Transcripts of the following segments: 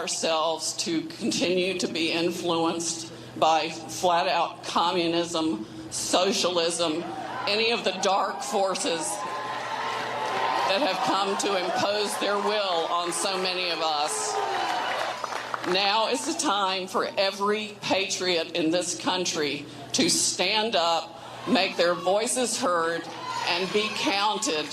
ourselves to continue to be influenced by flat-out communism, socialism, any of the dark forces that have come to impose their will on so many of us. Now is the time for every patriot in this country to stand up, make their voices heard, and be counted.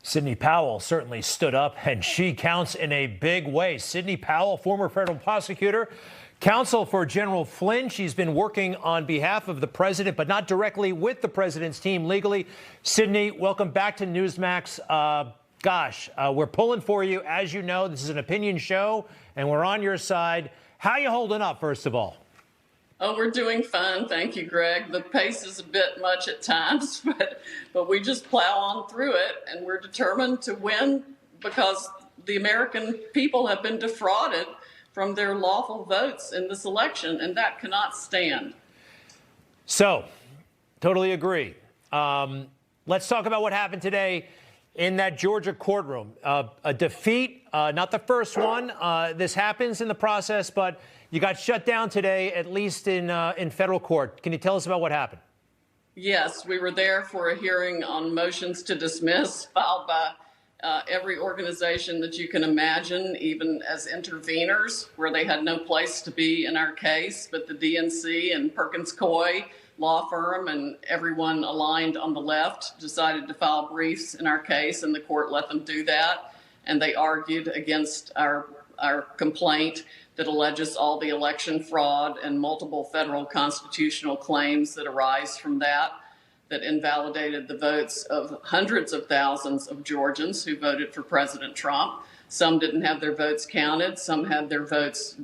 Sidney Powell certainly stood up, and she counts in a big way. Sidney Powell, former federal prosecutor, counsel for General Flynn. She's been working on behalf of the president, but not directly with the president's team legally. Sidney, welcome back to Newsmax. We're pulling for you. As you know, this is an opinion show, and we're on your side. How you holding up, first of all? Oh, we're doing fine. Thank you, Greg. The pace is a bit much at times, but we just plow on through it, and we're determined to win because the American people have been defrauded from their lawful votes in this election, and that cannot stand. So, totally agree. Let's talk about what happened today in that Georgia courtroom. A defeat, not the first one. This happens in the process, but you got shut down today, at least in federal court. Can you tell us about what happened? Yes, we were there for a hearing on motions to dismiss filed by every organization that you can imagine, even as interveners, where they had no place to be in our case, but the DNC and Perkins Coie law firm and everyone aligned on the left decided to file briefs in our case, and the court let them do that. And they argued against our complaint that alleges all the election fraud and multiple federal constitutional claims that arise from that invalidated the votes of hundreds of thousands of Georgians who voted for President Trump. Some didn't have their votes counted. Some had their votes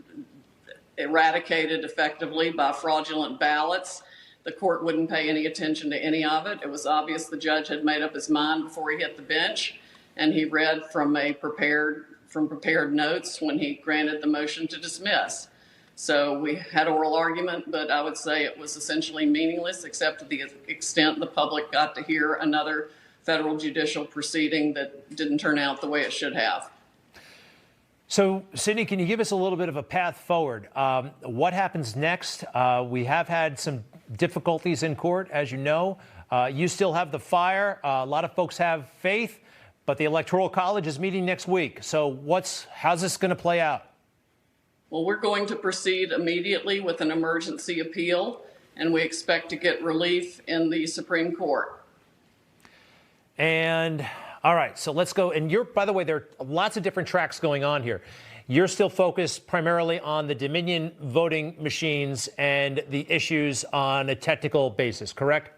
eradicated effectively by fraudulent ballots. The court wouldn't pay any attention to any of it. It was obvious the judge had made up his mind before he hit the bench, and he read from prepared notes when he granted the motion to dismiss. So we had oral argument, but I would say it was essentially meaningless, except to the extent the public got to hear another federal judicial proceeding that didn't turn out the way it should have. So, Sidney, can you give us a little bit of a path forward? What happens next? We have had some difficulties in court, as you know. You still have the fire. A lot of folks have faith, but the Electoral College is meeting next week. So how's this going to play out? Well, we're going to proceed immediately with an emergency appeal, and we expect to get relief in the Supreme Court. And all right, so let's go. And by the way, there are lots of different tracks going on here. You're still focused primarily on the Dominion voting machines and the issues on a technical basis, correct?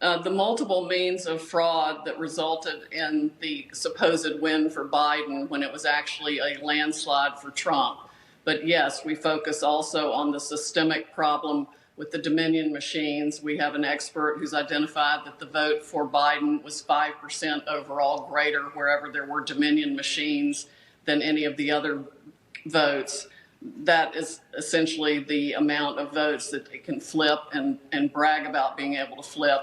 The multiple means of fraud that resulted in the supposed win for Biden when it was actually a landslide for Trump. But yes, we focus also on the systemic problem with the Dominion machines. We have an expert who's identified that the vote for Biden was 5% overall greater wherever there were Dominion machines than any of the other votes. That is essentially the amount of votes that it can flip and brag about being able to flip.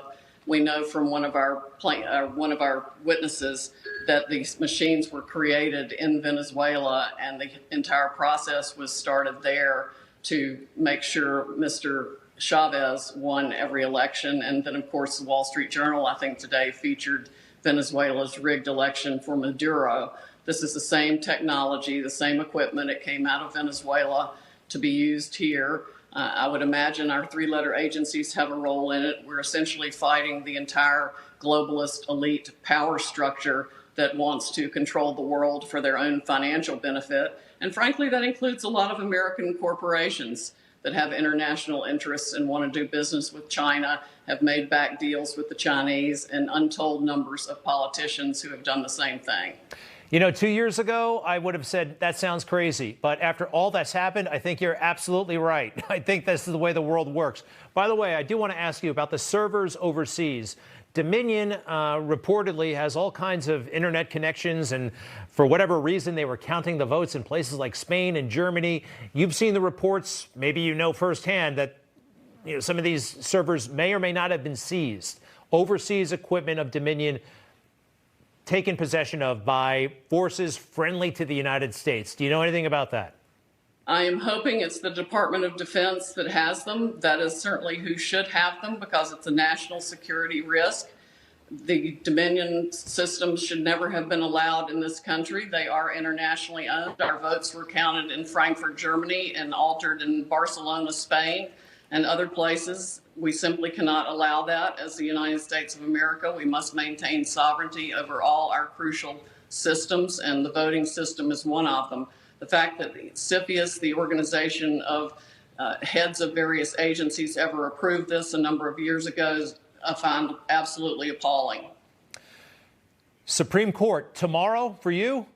We know from one of our witnesses that these machines were created in Venezuela, and the entire process was started there to make sure Mr. Chavez won every election. And then, of course, the Wall Street Journal, I think today, featured Venezuela's rigged election for Maduro. This is the same technology, the same equipment. It came out of Venezuela to be used here. I would imagine our three-letter agencies have a role in it. We're essentially fighting the entire globalist elite power structure that wants to control the world for their own financial benefit. And frankly, that includes a lot of American corporations that have international interests and want to do business with China, have made back deals with the Chinese, and untold numbers of politicians who have done the same thing. You know, 2 years ago, I would have said that sounds crazy. But after all that's happened, I think you're absolutely right. I think this is the way the world works. By the way, I do want to ask you about the servers overseas. Dominion reportedly has all kinds of internet connections, and for whatever reason, they were counting the votes in places like Spain and Germany. You've seen the reports. Maybe you know firsthand that some of these servers may or may not have been seized. Overseas equipment of Dominion. taken possession of by forces friendly to the United States. Do you know anything about that? I am hoping it's the Department of Defense that has them. That is certainly who should have them because it's a national security risk. The Dominion systems should never have been allowed in this country. They are internationally owned. Our votes were counted in Frankfurt, Germany, and altered in Barcelona, Spain, and other places. We simply cannot allow that as the United States of America. We must maintain sovereignty over all our crucial systems, and the voting system is one of them. The fact that the CFIUS, the organization of heads of various agencies, ever approved this a number of years ago, I find absolutely appalling. Supreme Court tomorrow for you?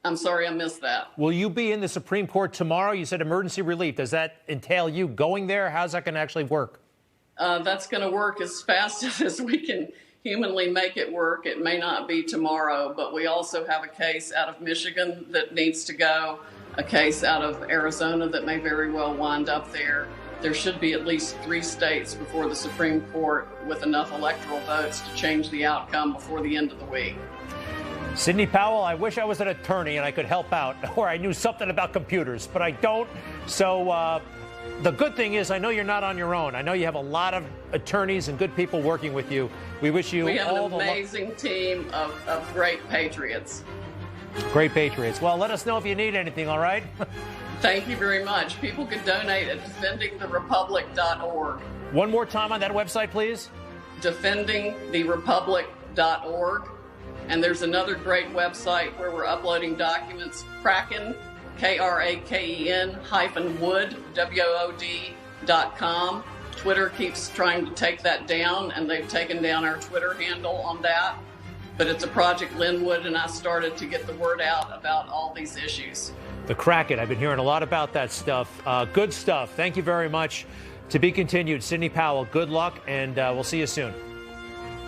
I'm sorry, I missed that. Will you be in the Supreme Court tomorrow? You said emergency relief. Does that entail you going there? How's that going to actually work? That's going to work as fast as we can humanly make it work. It may not be tomorrow, but we also have a case out of Michigan that needs to go, a case out of Arizona that may very well wind up there. There should be at least 3 states before the Supreme Court with enough electoral votes to change the outcome before the end of the week. Sidney Powell, I wish I was an attorney and I could help out, or I knew something about computers, but I don't. So the good thing is I know you're not on your own. I know you have a lot of attorneys and good people working with you. We wish you all the luck. We have an amazing team of great patriots. Great patriots. Well, let us know if you need anything, all right? Thank you very much. People can donate at defendingtherepublic.org. One more time on that website, please. Defendingtherepublic.org. And there's another great website where we're uploading documents, Kraken, KRAKEN -wood, WOOD.com. Twitter keeps trying to take that down, and they've taken down our Twitter handle on that. But it's a Project Linwood, and I started to get the word out about all these issues. The Kraken. I've been hearing a lot about that stuff. Good stuff. Thank you very much. To be continued. Sidney Powell, good luck, and we'll see you soon.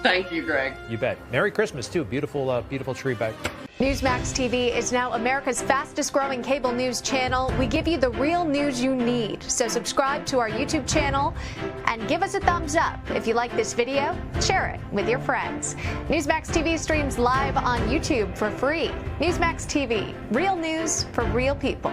Thank you, Greg. You bet. Merry Christmas, too. Beautiful, beautiful tree back. Newsmax TV is now America's fastest growing cable news channel. We give you the real news you need. So subscribe to our YouTube channel and give us a thumbs up. If you like this video, share it with your friends. Newsmax TV streams live on YouTube for free. Newsmax TV, real news for real people.